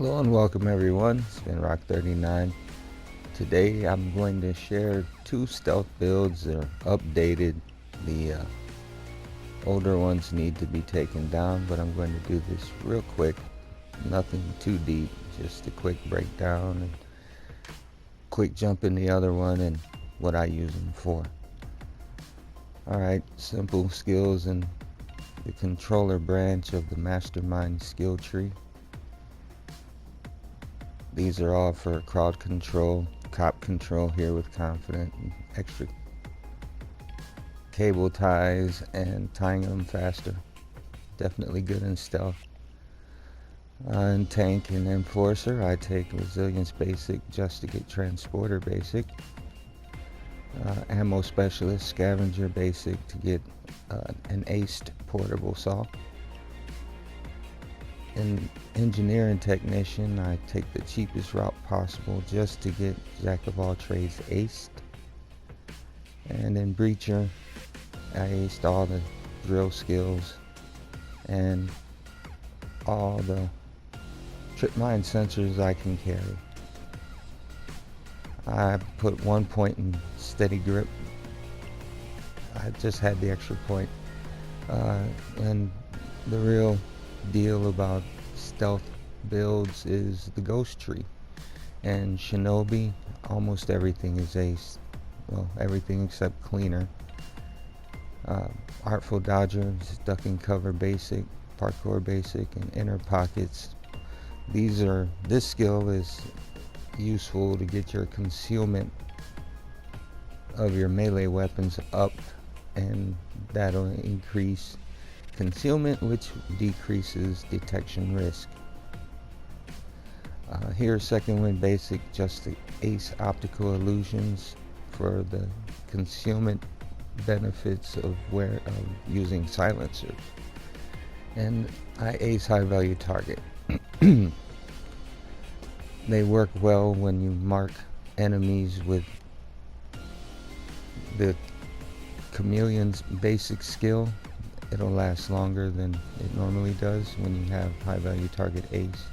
Hello and welcome everyone, it's been Rock39. Today I'm going to share two stealth builds that are updated. The older ones need to be taken down, but I'm going to do this real quick. Nothing too deep, just a quick breakdown and quick jump in the other one and what I use them for. Alright, simple skills in the controller branch of the mastermind skill tree. These are all for crowd control, cop control here with confident, and extra cable ties and tying them faster. Definitely good in stealth. In tank and enforcer, I take resilience basic just to get transporter basic. Ammo specialist, scavenger basic to get an aced portable saw. In engineer and technician, I take the cheapest route possible just to get jack of all trades aced. And in breacher, I aced all the drill skills and all the trip mine sensors I can carry. I put 1 point in steady grip. I just had the extra point. And the real deal about stealth builds is the ghost tree, and shinobi, almost everything is ace. Well, everything except cleaner. Artful dodger, duck and cover basic, parkour basic, and inner pockets. This skill is useful to get your concealment of your melee weapons up, and that'll increase concealment, which decreases detection risk. Here, second wind basic, just the ace optical illusions for the concealment benefits of using silencers. And I ace high value target. They work well when you mark enemies with the chameleon's basic skill. It'll last longer than it normally does when you have high value target aced.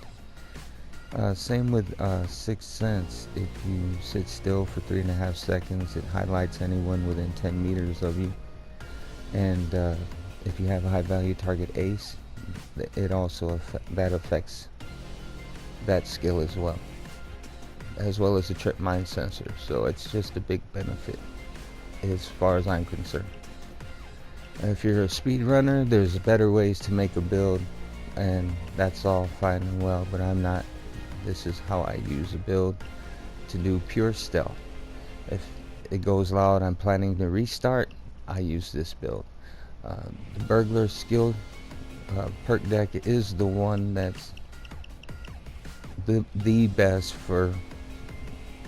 Same with Sixth Sense. If you sit still for 3.5 seconds, it highlights anyone within 10 meters of you. And if you have a high value target ace, it also affects that skill as well as the trip mine sensor. So it's just a big benefit as far as I'm concerned. If you're a speedrunner, there's better ways to make a build, and that's all fine and well, but I'm not. This is how I use a build to do pure stealth. If it goes loud, I'm planning to restart, I use this build. The Burglar skill perk deck is the one that's the best for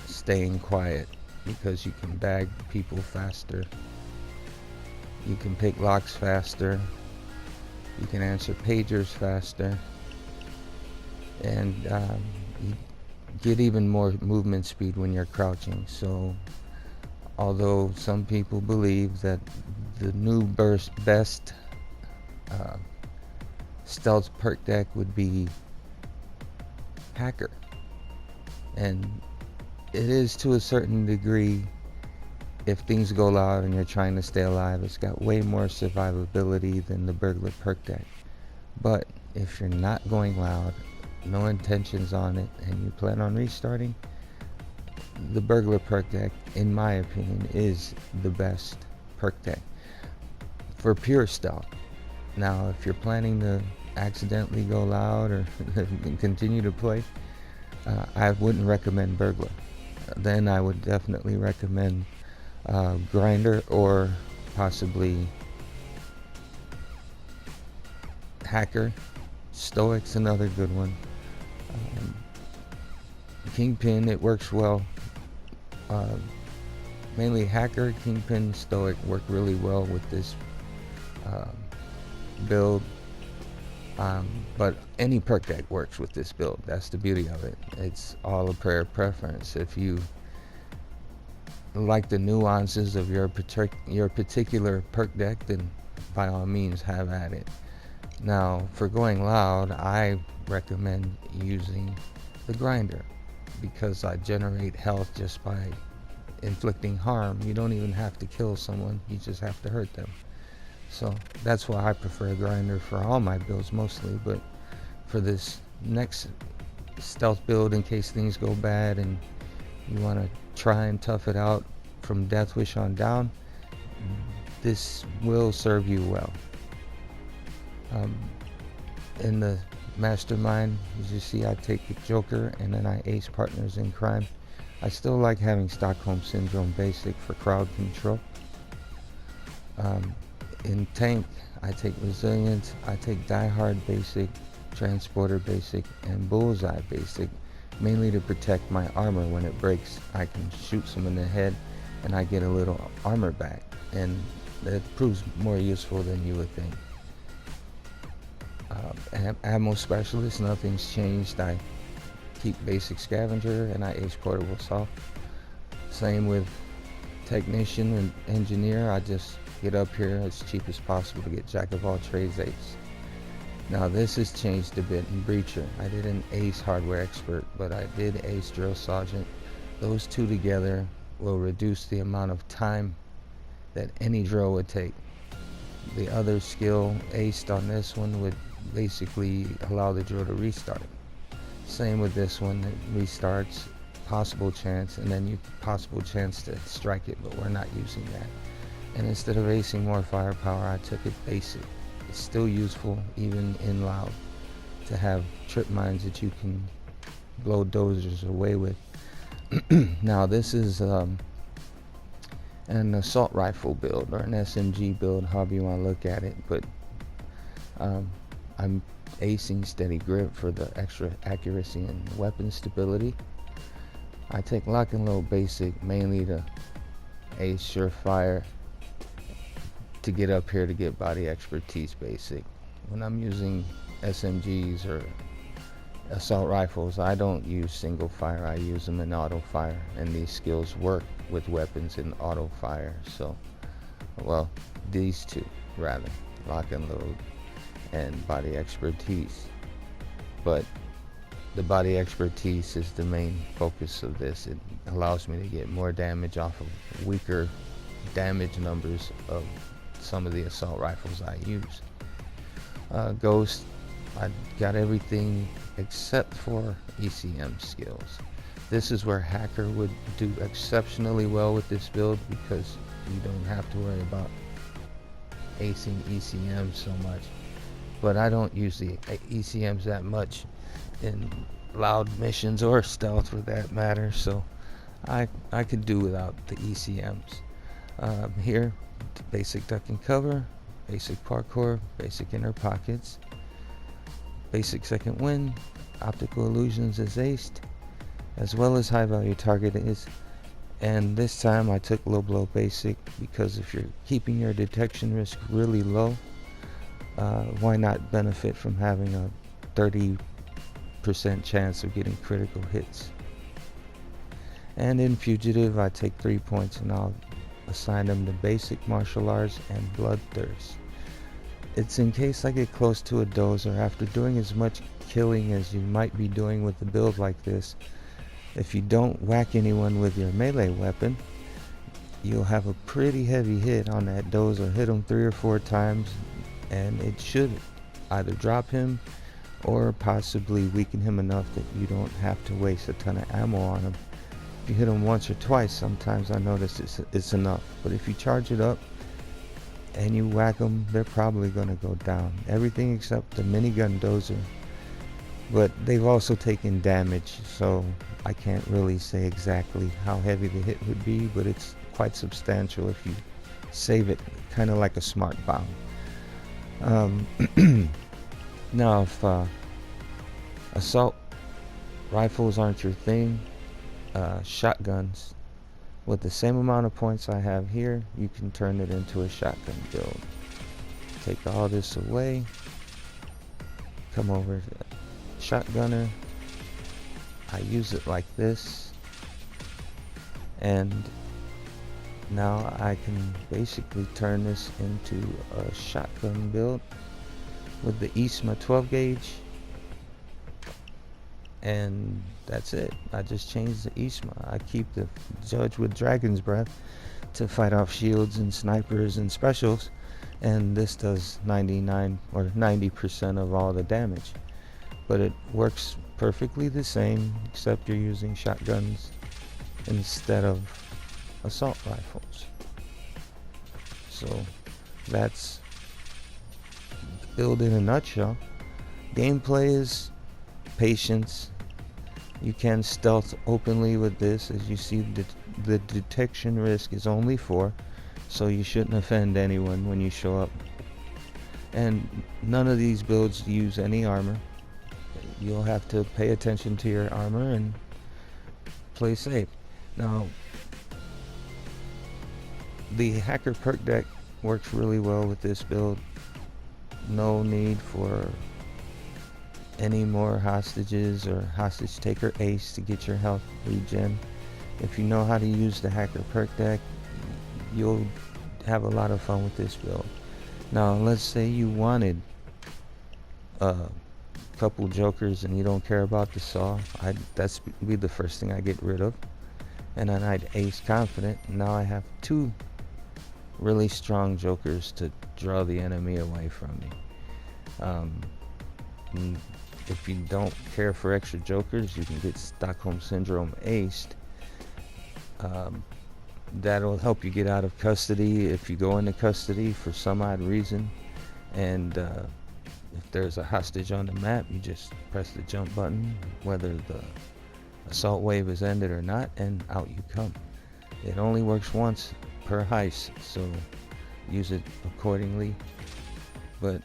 staying quiet, because you can bag people faster. You can pick locks faster, you can answer pagers faster, and you get even more movement speed when you're crouching. So although some people believe that the new best stealth perk deck would be Hacker, and it is to a certain degree. If things go loud and you're trying to stay alive, it's got way more survivability than the Burglar perk deck. But if you're not going loud, no intentions on it, and you plan on restarting, the Burglar perk deck, in my opinion, is the best perk deck for pure stealth. Now, if you're planning to accidentally go loud or continue to play, I wouldn't recommend Burglar. Then I would definitely recommend Grinder, or possibly Hacker. Stoic's another good one. Kingpin, it works well. Mainly Hacker, Kingpin, Stoic work really well with this build. But any perk deck works with this build. That's the beauty of it. It's all a prayer preference. If you like the nuances of your particular perk deck, then by all means have at it. Now, for going loud, I recommend using the grinder because I generate health just by inflicting harm. You don't even have to kill someone, you just have to hurt them. So that's why I prefer a grinder for all my builds mostly, but for this next stealth build, in case things go bad and you want to try and tough it out from Death Wish on down, this will serve you well. In the mastermind, as you see, I take the Joker and then I ace partners in crime. I still like having Stockholm Syndrome basic for crowd control. In tank, I take Resilience, I take Die Hard basic, Transporter basic, and Bullseye basic, mainly to protect my armor. When it breaks, I can shoot someone in the head and I get a little armor back, and that proves more useful than you would think. Ammo Specialist, nothing's changed. I keep basic Scavenger and I ace Portable Assault. Same with Technician and Engineer, I just get up here as cheap as possible to get Jack of all trades ace. Now this has changed a bit in Breacher. I didn't ace Hardware Expert, but I did ace Drill Sergeant. Those two together will reduce the amount of time that any drill would take. The other skill aced on this one would basically allow the drill to restart. Same with this one, it restarts, possible chance, and then you possible chance to strike it, but we're not using that. And instead of acing more firepower, I took it basic. It's still useful, even in loud, to have trip mines that you can blow dozers away with. Now this is an assault rifle build, or an SMG build, however you want to look at it, but I'm acing Steady Grip for the extra accuracy and weapon stability. I take Lock and Load basic mainly to ace Surefire, to get up here to get Body Expertise basic. When I'm using SMGs or assault rifles, I don't use single fire, I use them in auto fire, and these skills work with weapons in auto fire. So, well, these two rather, Lock and Load and Body Expertise. But the Body Expertise is the main focus of this. It allows me to get more damage off of weaker damage numbers of some of the assault rifles I use. Ghost, I got everything except for ECM skills. This is where Hacker would do exceptionally well with this build, because you don't have to worry about acing ECM so much. But I don't use the ECMs that much in loud missions or stealth for that matter, so I could do without the ECMs. Here, basic duck and cover, basic parkour, basic inner pockets, basic second wind, optical illusions is aced, as well as high value target is. And this time I took low blow basic because if you're keeping your detection risk really low, why not benefit from having a 30% chance of getting critical hits. And in Fugitive, I take 3 points and I'll assign them to basic martial arts and bloodthirst. It's in case I get close to a dozer after doing as much killing as you might be doing with a build like this. If you don't whack anyone with your melee weapon, you'll have a pretty heavy hit on that dozer. Hit him 3 or 4 times and it should either drop him or possibly weaken him enough that you don't have to waste a ton of ammo on him. If you hit them once or twice, sometimes I notice it's enough. But if you charge it up and you whack them, they're probably going to go down. Everything except the minigun dozer. But they've also taken damage, so I can't really say exactly how heavy the hit would be, but it's quite substantial if you save it, kind of like a smart bomb. Now, if assault rifles aren't your thing, shotguns, with the same amount of points I have here, you can turn it into a shotgun build. Take all this away, come over to shotgunner. I use it like this, and now I can basically turn this into a shotgun build. with the Eastma 12 gauge, and that's it. I just changed the Eastma. I keep the Judge with Dragon's Breath to fight off shields and snipers and specials, and this does 99 or 90% of all the damage. But it works perfectly the same, except you're using shotguns instead of assault rifles. So that's build in a nutshell. Gameplay is patience. You can stealth openly with this. As you see, the detection risk is only 4, so you shouldn't offend anyone when you show up. And none of these builds use any armor. You'll have to pay attention to your armor and play safe. Now, the Hacker Perk deck works really well with this build. No need for any more hostages or hostage taker ace to get your health regen. If you know how to use the Hacker Perk deck, you'll have a lot of fun with this build. Now, let's say you wanted a couple jokers and you don't care about the saw. That's be the first thing I get rid of. And then I'd ace confident. Now I have 2 really strong jokers to draw the enemy away from me. If you don't care for extra jokers, you can get Stockholm Syndrome aced. That'll help you get out of custody if you go into custody for some odd reason. And if there's a hostage on the map, you just press the jump button, whether the assault wave is ended or not, and out you come. It only works once per heist, so use it accordingly. But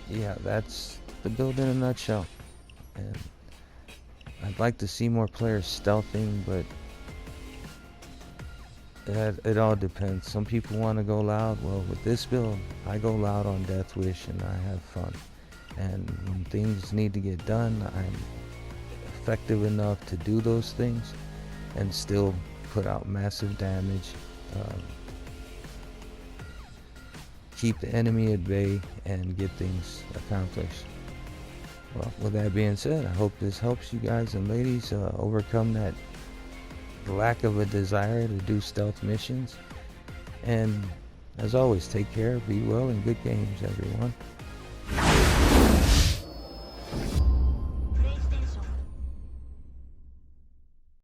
yeah, that's the build in a nutshell. And I'd like to see more players stealthing, but it all depends. Some people want to go loud. Well, with this build, I go loud on Death Wish and I have fun. And when things need to get done, I'm effective enough to do those things and still put out massive damage, keep the enemy at bay, and get things accomplished. Well, with that being said, I hope this helps you guys and ladies overcome that lack of a desire to do stealth missions. And as always, take care, be well, and good games, everyone.